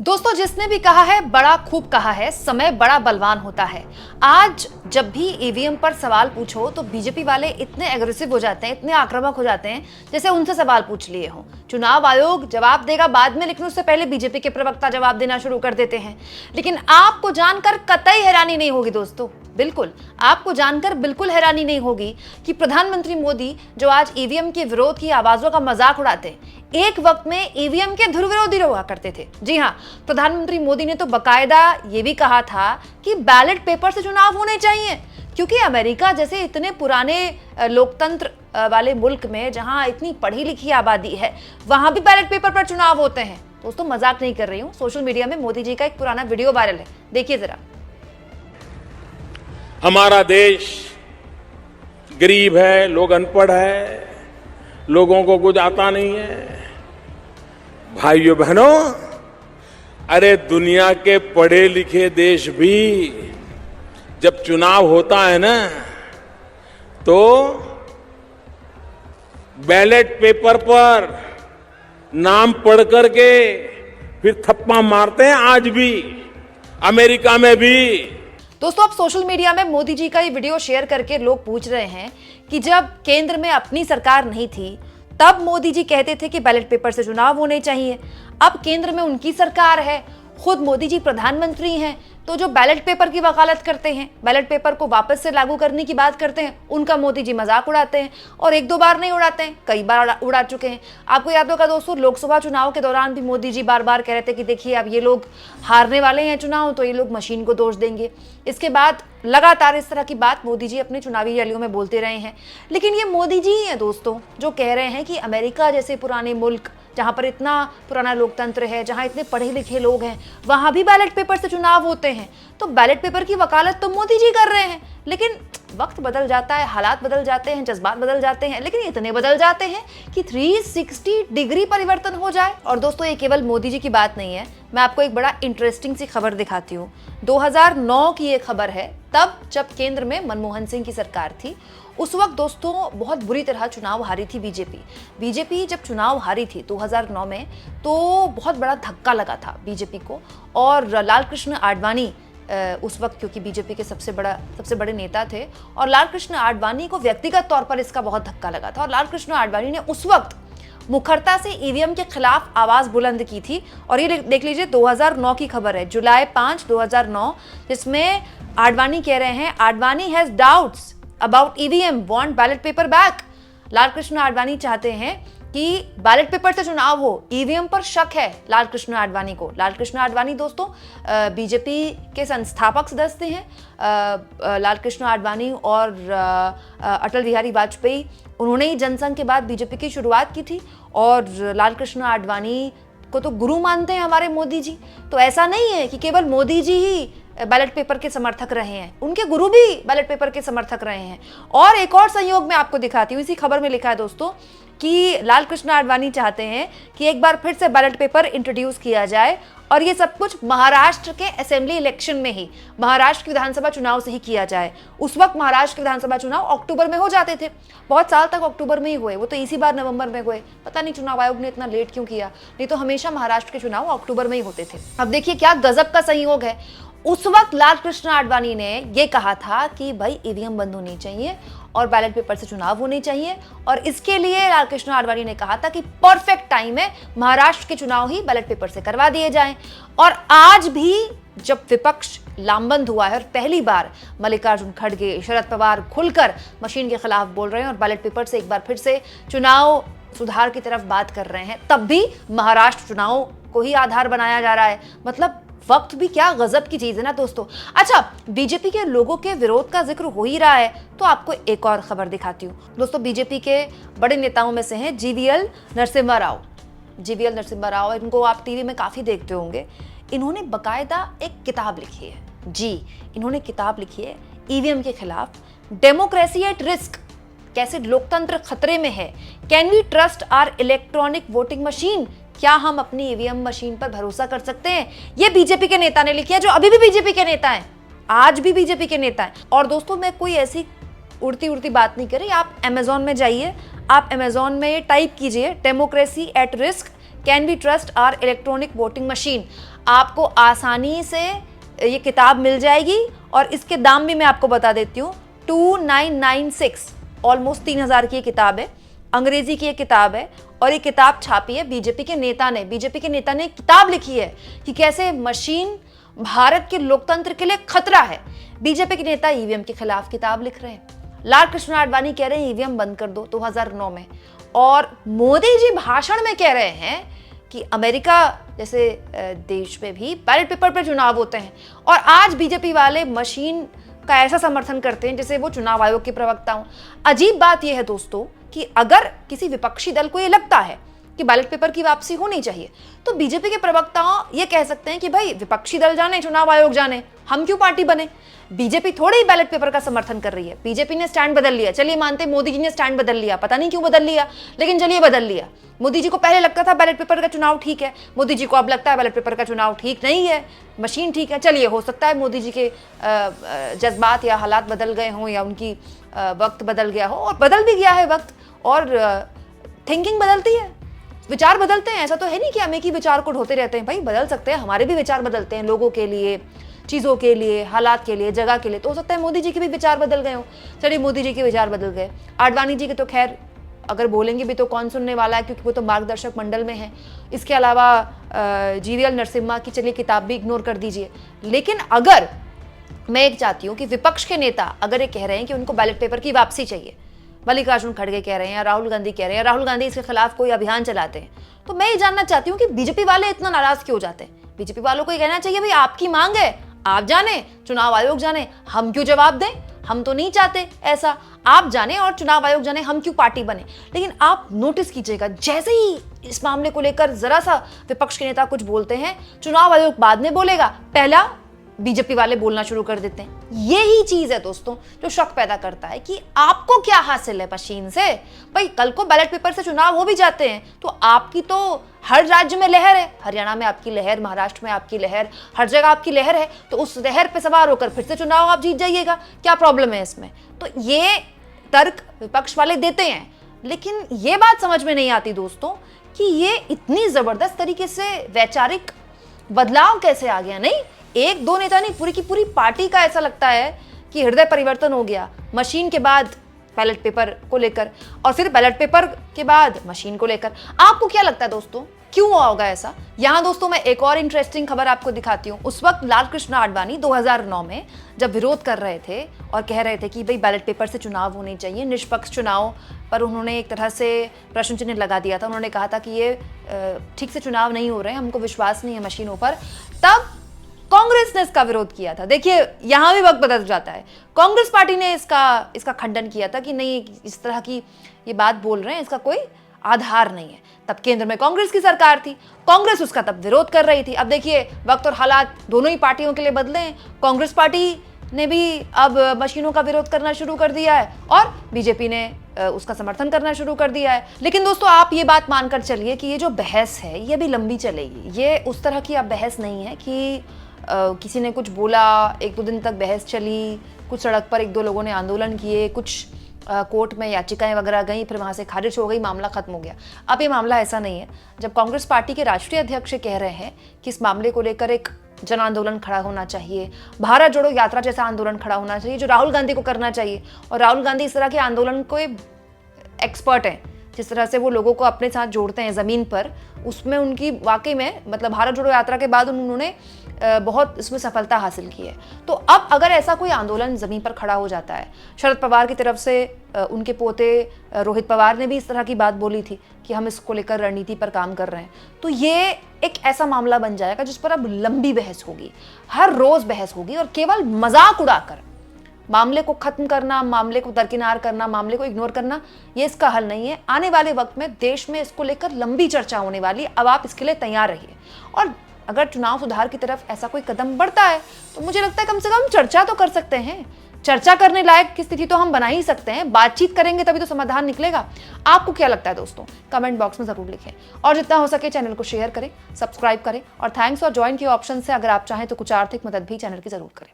दोस्तों, जिसने भी कहा है बड़ा खूब कहा है, समय बड़ा बलवान होता है। आज जब भी ईवीएम पर सवाल पूछो तो बीजेपी वाले इतने एग्रेसिव हो जाते हैं, इतने आक्रामक हो जाते हैं जैसे उनसे सवाल पूछ लिए हों। चुनाव आयोग जवाब देगा बाद में, लेकिन उससे पहले बीजेपी के प्रवक्ता जवाब देना शुरू कर देते हैं। लेकिन आपको जानकर कतई हैरानी नहीं होगी दोस्तों, बिल्कुल आपको जानकर बिल्कुल हैरानी नहीं होगी कि प्रधानमंत्री मोदी जो आज ईवीएम के विरोध की आवाजों का मजाक उड़ाते हैं, एक वक्त में ईवीएम के ध्रुव विरोधी हुआ करते थे। जी हाँ, प्रधानमंत्री मोदी ने तो बकायदा ये भी कहा था कि बैलेट पेपर से चुनाव होने चाहिए, क्योंकि अमेरिका जैसे इतने पुराने लोकतंत्र वाले मुल्क में जहां इतनी पढ़ी लिखी आबादी है, वहां भी बैलेट पेपर पर चुनाव होते हैं। दोस्तों, मजाक नहीं कर रही हूं। सोशल मीडिया में मोदी जी का एक पुराना वीडियो वायरल है, देखिए जरा। हमारा देश गरीब है, लोग अनपढ़ है, लोगों को कुछ आता नहीं है। भाइयों बहनों, अरे दुनिया के पढ़े लिखे देश भी जब चुनाव होता है ना, तो बैलेट पेपर पर नाम पढ़ करके फिर थप्पा मारते हैं। आज भी अमेरिका में भी। दोस्तों, अब सोशल मीडिया में मोदी जी का ये वीडियो शेयर करके लोग पूछ रहे हैं कि जब केंद्र में अपनी सरकार नहीं थी तब मोदी जी कहते थे कि बैलेट पेपर से चुनाव होने चाहिए। अब केंद्र में उनकी सरकार है, खुद मोदी जी प्रधानमंत्री हैं, तो जो बैलेट पेपर की वकालत करते हैं, बैलेट पेपर को वापस से लागू करने की बात करते हैं, उनका मोदी जी मजाक उड़ाते हैं। और एक दो बार नहीं उड़ाते हैं, कई बार उड़ा चुके हैं। आपको याद होगा दोस्तों, लोकसभा चुनाव के दौरान भी मोदी जी बार बार कह रहे थे कि देखिए अब ये लोग हारने वाले हैं चुनाव, तो ये लोग मशीन को दोष देंगे। इसके बाद लगातार इस तरह की बात मोदी जी अपनी चुनावी रैलियों में बोलते रहे हैं। लेकिन ये मोदी जी ही हैं दोस्तों जो कह रहे हैं कि अमेरिका जैसे पुराने मुल्क, जहां पर इतना पुराना लोकतंत्र है, जहां इतने पढ़े लिखे लोग हैं, वहां भी बैलेट पेपर से चुनाव होते हैं। तो बैलेट पेपर की वकालत तो मोदी जी कर रहे हैं। लेकिन वक्त बदल जाता है, हालात बदल जाते हैं, जज्बात बदल जाते हैं, लेकिन इतने बदल जाते हैं कि 360 डिग्री परिवर्तन हो जाए। और दोस्तों, ये केवल मोदी जी की बात नहीं है, मैं आपको एक बड़ा इंटरेस्टिंग सी खबर दिखाती हूँ। 2009 की ये खबर है, तब जब केंद्र में मनमोहन सिंह की सरकार थी। उस वक्त दोस्तों बहुत बुरी तरह चुनाव हारी थी बीजेपी जब चुनाव हारी थी 2009 में, तो बहुत बड़ा धक्का लगा था बीजेपी को। और लाल कृष्ण आडवाणी उस वक्त, क्योंकि बीजेपी के सबसे बड़े नेता थे, और लाल कृष्ण आडवाणी को व्यक्तिगत तौर पर इसका बहुत धक्का लगा था। और लाल कृष्ण आडवाणी ने उस वक्त मुखरता से ईवीएम के खिलाफ आवाज बुलंद की थी। और ये देख लीजिए, 2009 की खबर है, जुलाई 5, 2009, जिसमें आडवाणी कह रहे हैं, Advani has doubts about EVM, want ballot paper back. Lal Krishna Advani चाहते हैं कि बैलेट पेपर से चुनाव हो, ईवीएम पर शक है लाल कृष्ण आडवाणी को। लाल कृष्ण आडवाणी दोस्तों बीजेपी के संस्थापक सदस्य हैं। लाल कृष्ण आडवाणी और अटल बिहारी वाजपेयी, उन्होंने ही जनसंघ के बाद बीजेपी की शुरुआत की थी। और लाल कृष्ण आडवाणी को तो गुरु मानते हैं हमारे मोदी जी। तो ऐसा नहीं है कि केवल मोदी जी ही बैलेट पेपर के समर्थक रहे हैं, उनके गुरु भी बैलेट पेपर के समर्थक रहे हैं। और एक और संयोग मैं आपको दिखाती हूँ, इसी खबर में लिखा है दोस्तों कि लाल कृष्ण आडवाणी चाहते हैं कि एक बार फिर से बैलेट पेपर इंट्रोड्यूस किया जाए, और ये सब कुछ महाराष्ट्र के असेंबली इलेक्शन में ही, महाराष्ट्र के विधानसभा चुनाव से ही किया जाए। उस वक्त महाराष्ट्र के विधानसभा चुनाव अक्टूबर में हो जाते थे, बहुत साल तक अक्टूबर में ही हुए, वो तो इसी बार नवंबर में हुए। पता नहीं चुनाव आयोग ने इतना लेट क्यों किया, नहीं तो हमेशा महाराष्ट्र के चुनाव अक्टूबर में ही होते थे। अब देखिए क्या गजब का संयोग है, उस वक्त लाल कृष्ण आडवाणी ने यह कहा था कि भाई ईवीएम बंद होनी चाहिए और बैलेट पेपर से चुनाव होने चाहिए। और इसके लिए लाल कृष्ण आडवाणी ने कहा था कि परफेक्ट टाइम है, महाराष्ट्र के चुनाव ही बैलेट पेपर से करवा दिए जाएं। और आज भी जब विपक्ष लामबंद हुआ है और पहली बार मल्लिकार्जुन खड़गे, शरद पवार खुलकर मशीन के खिलाफ बोल रहे हैं और बैलेट पेपर से एक बार फिर से चुनाव सुधार की तरफ बात कर रहे हैं, तब भी महाराष्ट्र चुनाव को ही आधार बनाया जा रहा है। मतलब वक्त भी क्या गजब की चीज है ना दोस्तों। अच्छा, बीजेपी के लोगों के विरोध का जिक्र हो ही रहा है, तो आपको एक और खबर दिखाती हूँ दोस्तों। बीजेपी के बड़े नेताओं में से हैं जीवीएल नरसिम्हा राव, इनको आप टीवी में काफी देखते होंगे। इन्होंने बकायदा एक किताब लिखी है जी, इन्होंने किताब लिखी है ईवीएम के खिलाफ, डेमोक्रेसी एट रिस्क, कैसे लोकतंत्र खतरे में है, can we trust our electronic voting machine, क्या हम अपनी ईवीएम मशीन पर भरोसा कर सकते हैं। ये बीजेपी के नेता ने लिखी है, जो अभी भी बीजेपी के नेता हैं, आज भी बीजेपी के नेता हैं। और दोस्तों, मैं कोई ऐसी उड़ती बात नहीं कर रही, आप अमेजोन में जाइए, आप अमेजोन में टाइप कीजिए democracy at risk, can we trust our electronic voting machine. आपको आसानी से ये किताब मिल जाएगी और इसके दाम भी मैं आपको बता देती हूँ, 2996, ऑलमोस्ट 3000 की ये किताब है। अंग्रेजी की ये किताब है और ये किताब छापी है बीजेपी के नेता ने। बीजेपी के नेता ने किताब लिखी है कि कैसे मशीन भारत के लोकतंत्र के लिए खतरा है। बीजेपी के नेता ईवीएम के खिलाफ किताब लिख रहे हैं। लाल कृष्ण आडवाणी कह रहे हैं ईवीएम बंद कर दो 2009 में, और मोदी जी भाषण में कह रहे हैं कि अमेरिका जैसे देश में भी बैलेट पेपर पर चुनाव होते हैं। और आज बीजेपी वाले मशीन का ऐसा समर्थन करते हैं जैसे वो चुनाव आयोग के प्रवक्ता हों। अजीब बात यह है दोस्तों कि अगर किसी विपक्षी दल को ये लगता है कि बैलेट पेपर की वापसी होनी चाहिए, तो बीजेपी के प्रवक्ता ये कह सकते हैं कि भाई विपक्षी दल जाने, चुनाव आयोग जाने, हम क्यों पार्टी बने। बीजेपी थोड़ी ही बैलेट पेपर का समर्थन कर रही है। बीजेपी ने स्टैंड बदल लिया, चलिए मानते मोदी जी ने स्टैंड बदल लिया, पता नहीं क्यों बदल लिया, लेकिन चलिए बदल लिया। मोदी जी को पहले लगता था बैलेट पेपर का चुनाव ठीक है, मोदी जी को अब लगता है बैलेट पेपर का चुनाव ठीक नहीं है, मशीन ठीक है। चलिए हो सकता है मोदी जी के जज्बात या हालात बदल गए हों या उनकी वक्त बदल गया हो, और बदल भी गया है वक्त, और थिंकिंग बदलती है, विचार बदलते हैं। ऐसा तो है नहीं कि हम एक ही विचार को ढोते रहते हैं, भाई बदल सकते हैं, हमारे भी विचार बदलते हैं लोगों के लिए, चीज़ों के लिए, हालात के लिए, जगह के लिए। तो हो सकता है मोदी जी के भी विचार बदल गए हो। चलिए मोदी जी के विचार बदल गए, आडवाणी जी के तो खैर अगर बोलेंगे भी तो कौन सुनने वाला है, क्योंकि वो तो मार्गदर्शक मंडल में है। इसके अलावा जीवीएल नरसिम्हा की चलिए किताब भी इग्नोर कर दीजिए। लेकिन अगर मैं एक चाहती हूँ कि विपक्ष के नेता अगर ये कह रहे हैं कि उनको बैलेट पेपर की वापसी चाहिए, मल्लिकार्जुन खड़गे कह रहे हैं या राहुल गांधी कह रहे हैं, राहुल गांधी इसके खिलाफ कोई अभियान चलाते हैं, तो मैं ये जानना चाहती हूँ कि बीजेपी वाले इतना नाराज क्यों हो जाते हैं। बीजेपी वालों को ये कहना चाहिए भाई आपकी मांग है, आप जाने, चुनाव आयोग जाने, हम क्यों जवाब दें, हम तो नहीं चाहते ऐसा, आप जाने और चुनाव आयोग जाने, हम क्यों पार्टी बने। लेकिन आप नोटिस कीजिएगा, जैसे ही इस मामले को लेकर जरा सा विपक्ष के नेता कुछ बोलते हैं, चुनाव आयोग बाद में बोलेगा, पहला बीजेपी वाले बोलना शुरू कर देते हैं। यही चीज है दोस्तों जो शक पैदा करता है कि आपको क्या हासिल है मशीन से। भाई कल को बैलेट पेपर से चुनाव हो भी जाते हैं तो आपकी तो हर राज्य में लहर है, हरियाणा में आपकी लहर, महाराष्ट्र में आपकी लहर, हर जगह आपकी लहर है, तो उस लहर पे सवार होकर फिर से चुनाव आप जीत जाइएगा, क्या प्रॉब्लम है इसमें। तो ये तर्क विपक्ष वाले देते हैं, लेकिन ये बात समझ में नहीं आती दोस्तों कि ये इतनी जबरदस्त तरीके से वैचारिक बदलाव कैसे आ गया। नहीं, एक दो नेता नहीं, पूरी की पूरी पार्टी का ऐसा लगता है कि हृदय परिवर्तन हो गया मशीन के बाद बैलेट पेपर को लेकर, और फिर बैलेट पेपर के बाद मशीन को लेकर। आपको क्या लगता है दोस्तों क्यों हुआ होगा ऐसा। यहाँ दोस्तों मैं एक और इंटरेस्टिंग खबर आपको दिखाती हूँ। उस वक्त लाल कृष्ण आडवाणी 2009 में जब विरोध कर रहे थे और कह रहे थे कि भाई बैलेट पेपर से चुनाव होने चाहिए, निष्पक्ष चुनाव पर उन्होंने एक तरह से प्रश्न चिन्ह लगा दिया था। उन्होंने कहा था कि ये ठीक से चुनाव नहीं हो रहे हैं, हमको विश्वास नहीं है मशीनों पर। तब कांग्रेस ने इसका विरोध किया था। देखिए यहां भी वक्त बदल जाता है। कांग्रेस पार्टी ने इसका खंडन किया था कि नहीं, इस तरह की ये बात बोल रहे हैं, इसका कोई आधार नहीं है। तब केंद्र में कांग्रेस की सरकार थी, कांग्रेस उसका तब विरोध कर रही थी। अब देखिए वक्त और हालात दोनों ही पार्टियों के लिए बदले हैं। कांग्रेस पार्टी ने भी अब मशीनों का विरोध करना शुरू कर दिया है और बीजेपी ने उसका समर्थन करना शुरू कर दिया है। लेकिन दोस्तों आप ये बात मानकर चलिए कि ये जो बहस है ये भी लंबी चलेगी। ये उस तरह की अब बहस नहीं है कि किसी ने कुछ बोला, एक दो दिन तक बहस चली, कुछ सड़क पर एक दो लोगों ने आंदोलन किए, कुछ कोर्ट में याचिकाएं वगैरह गई, फिर वहाँ से खारिज हो गई, मामला खत्म हो गया। अब ये मामला ऐसा नहीं है। जब कांग्रेस पार्टी के राष्ट्रीय अध्यक्ष कह रहे हैं कि इस मामले को लेकर एक जन आंदोलन खड़ा होना चाहिए, भारत जोड़ो यात्रा जैसा आंदोलन खड़ा होना चाहिए जो राहुल गांधी को करना चाहिए, और राहुल गांधी इस तरह के आंदोलन को एक्सपर्ट हैं, जिस तरह से वो लोगों को अपने साथ जोड़ते हैं ज़मीन पर, उसमें उनकी वाकई में मतलब भारत जोड़ो यात्रा के बाद उन्होंने बहुत इसमें सफलता हासिल की है। तो अब अगर ऐसा कोई आंदोलन ज़मीन पर खड़ा हो जाता है, शरद पवार की तरफ से उनके पोते रोहित पवार ने भी इस तरह की बात बोली थी कि हम इसको लेकर रणनीति पर काम कर रहे हैं, तो ये एक ऐसा मामला बन जाएगा जिस पर अब लंबी बहस होगी, हर रोज़ बहस होगी, और केवल मजाक उड़ाकर मामले को खत्म करना, मामले को दरकिनार करना, मामले को इग्नोर करना, ये इसका हल नहीं है। आने वाले वक्त में देश में इसको लेकर लंबी चर्चा होने वाली, अब आप इसके लिए तैयार रहिए। और अगर चुनाव सुधार की तरफ ऐसा कोई कदम बढ़ता है तो मुझे लगता है कम से कम चर्चा तो कर सकते हैं। चर्चा करने लायक की स्थिति तो हम बना ही सकते हैं, बातचीत करेंगे तभी तो समाधान निकलेगा। आपको क्या लगता है दोस्तों, कमेंट बॉक्स में जरूर लिखें, और जितना हो सके चैनल को शेयर करें, सब्सक्राइब करें, और थैंक्स और ज्वाइन के ऑप्शन से अगर आप चाहें तो कुछ आर्थिक मदद भी चैनल की जरूर करें।